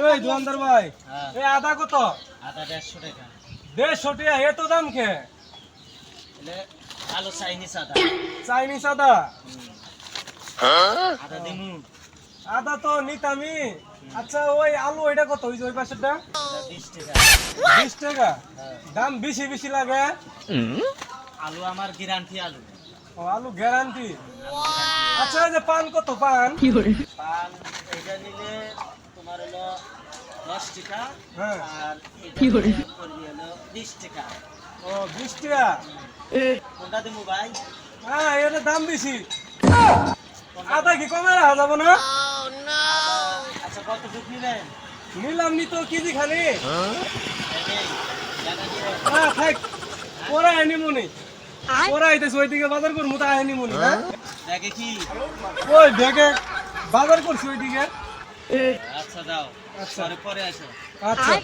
এই দোকানদার ভাই, হ্যাঁ। এই আদা কত? আদা 150 টাকা। 150 টাকা, এত দাম কে? এলে আলু চাইনিজ আদা। চাইনিজ আদা? আদা দিমু। আদা তো নিতামি। আচ্ছা ওই আলু এটা কত? ওই যে ওই পাশেরটা? এটা 20 টাকা। 20 টাকা? হ্যাঁ। দাম বেশি বেশি লাগে। আলু আমার গ্যারান্টি আলু। ও আলু গ্যারান্টি। আচ্ছা এই যে পান কত পান? পান এটা নিলে তোমার হলো 10 টাকা। হ্যাঁ। আর এটা করবি হলো 20 টাকা। ও 20 টাকা? কোনটা দিমু ভাই? হ্যাঁ এর দাম বেশি। আদা কি কমে রাখা যাবে না? আচ্ছা কত টুক নিলেন? নিলাম নি তো কেজি খানি। এই জায়গা দিয়ে হ্যাঁ থাক, পরে আনি মনি। পরে আইতেছে ওইদিকে বাজার করবো তা আনি মনি। হ্যাঁ দেখে কি? ওই দেখে বাজার করছি ওইদিকে। আচ্ছা যাও। আচ্ছা। পরে আসো। আচ্ছা